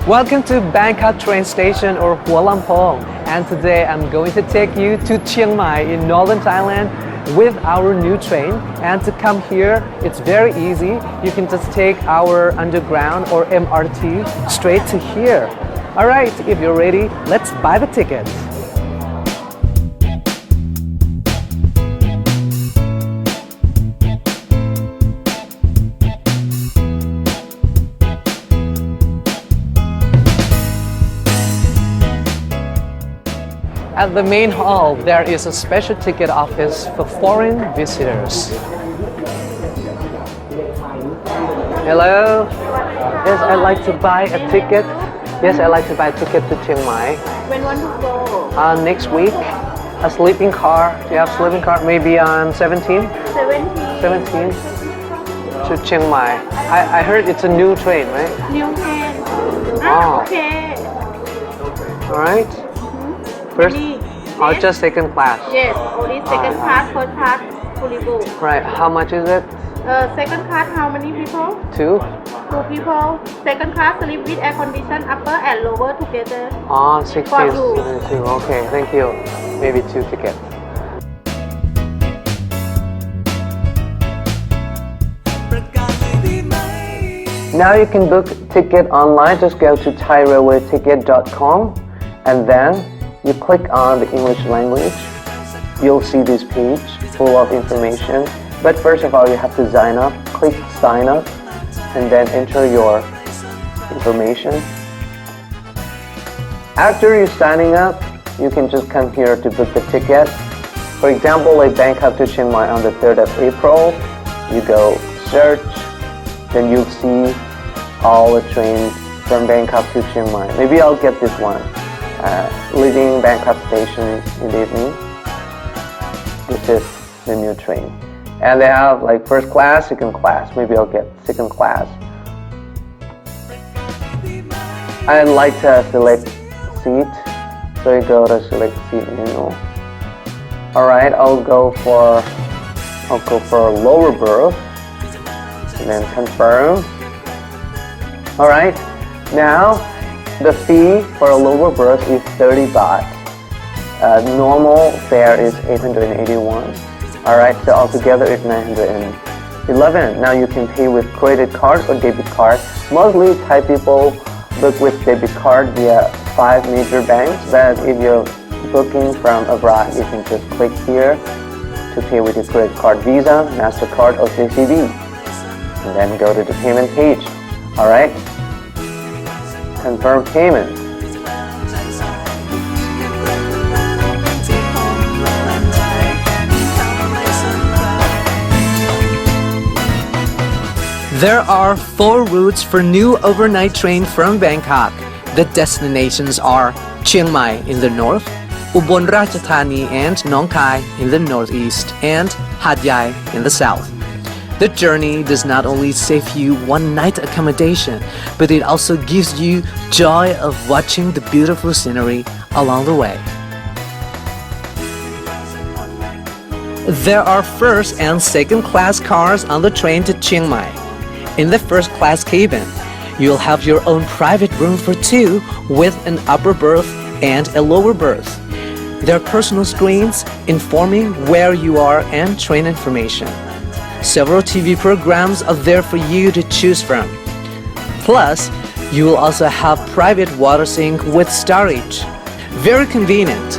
Welcome to Bangkok train station or Hua Lamphong, and today I'm going to take you to Chiang Mai in northern Thailand with our new train. And to come here, it's very easy. You can just take our underground or MRT straight to here. Alright, if you're ready, let's buy the tickets. At the main hall, there is a special ticket office for foreign visitors. Hello? Yes, I'd like to buy a ticket. Yes, I'd like to buy a ticket to Chiang Mai. When want to go? Next week. A sleeping car. Do you have sleeping car? Maybe on 17? 17 to Chiang Mai. I heard it's a new train, right? New train. Oh. Okay. Alright. First, just second class. Yes, only second class, first class, fully booked. Right, how much is it? Second class, how many people? Two? Two people. Second class, sleep with air condition, upper and lower together. 16. For two. Okay, thank you. Maybe 2 tickets. Now you can book ticket online. Just go to thairailwayticket.com and then you click on the English language. You'll see this page full of information. But first of all, you have to sign up. Click sign up and then enter your information. After you're signing up, you can just come here to book the ticket. For example, like Bangkok to Chiang Mai on the 3rd of April, you go search, then you'll see all the trains from Bangkok to Chiang Mai. Maybe I'll get this one. Leaving Bangkok station in the evening. This is the new train. And they have like first class, second class. Maybe I'll get second class. I'd like to select seat. So you go to select seat menu. Alright, I'll go for a lower berth. And then confirm. Alright, now the fee for a lower berth is 30 baht. Normal fare is 881. Alright, so altogether it's 911. Now you can pay with credit card or debit card. Mostly Thai people book with debit card via 5 major banks, but if you're booking from abroad, you can just click here to pay with your credit card, Visa, MasterCard or JCB. And then go to the payment page. Alright? Confirm payment. There are 4 routes for new overnight train from Bangkok. The destinations are Chiang Mai in the north, Ubon Ratchathani and Nongkhai in the northeast, and Hatyai in the south. The journey does not only save you one night accommodation, but it also gives you joy of watching the beautiful scenery along the way. There are first and second class cars on the train to Chiang Mai. In the first class cabin, you'll have your own private room for 2 with an upper berth and a lower berth. There are personal screens informing where you are and train information. Several TV programs are there for you to choose from. Plus, you will also have private water sink with storage. Very convenient.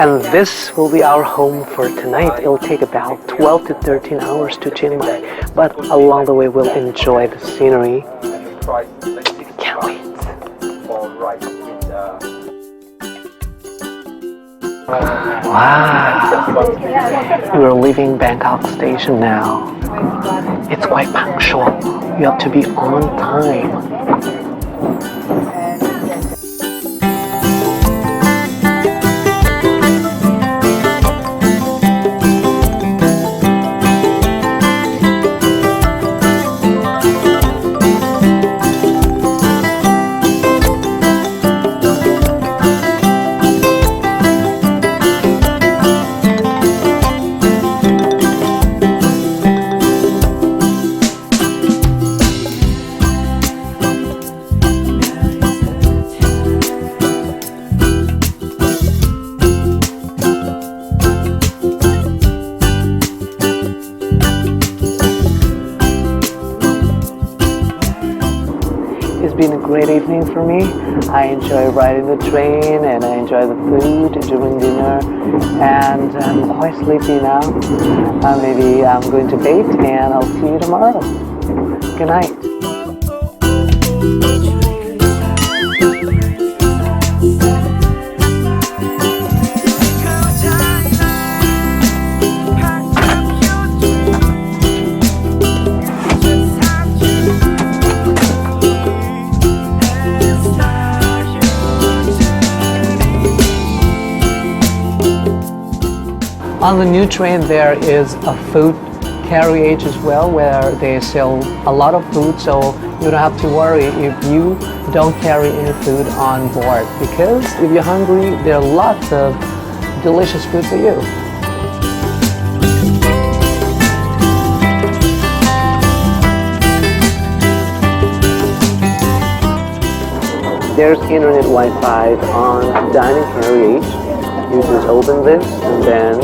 And this will be our home for tonight. It'll take about 12 to 13 hours to Chiang Mai, but along the way we'll enjoy the scenery. Can't wait. Wow, we're leaving Bangkok station now. It's quite punctual. You have to be on time. It's been a great evening for me. I enjoy riding the train and I enjoy the food during dinner, and I'm quite sleepy now. Maybe I'm going to bed and I'll see you tomorrow. Good night. On the new train there is a food carriage as well, where they sell a lot of food, so you don't have to worry if you don't carry any food on board, because if you're hungry there are lots of delicious food for you. There's internet Wi-Fi on dining carriage. You just open this and then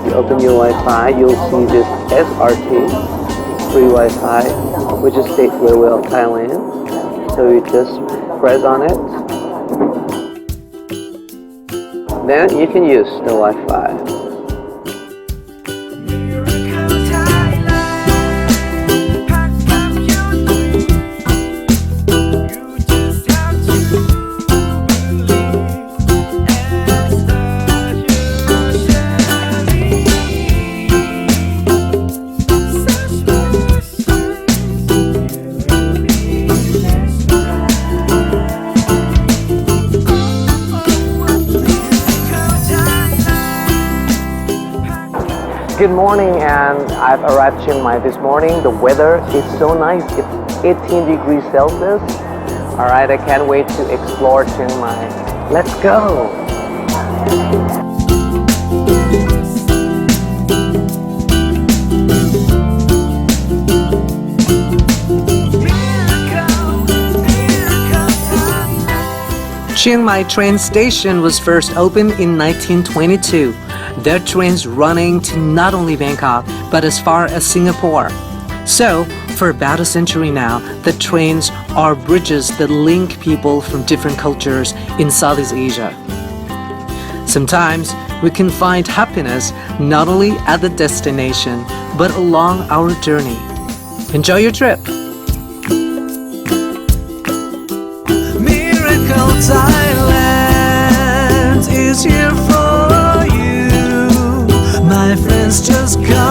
you open your Wi-Fi, you'll see this SRT, free Wi-Fi, which is State Railway of Thailand. So you just press on it. Then you can use the Wi-Fi. Good morning, and I've arrived Chiang Mai this morning. The weather is so nice. It's 18 degrees Celsius. Alright, I can't wait to explore Chiang Mai. Let's go! Chiang Mai train station was first opened in 1922. There are trains running to not only Bangkok, but as far as Singapore. So, for about a century now, the trains are bridges that link people from different cultures in Southeast Asia. Sometimes, we can find happiness not only at the destination, but along our journey. Enjoy your trip! Miracle Thailand is here for you. My friends, just come.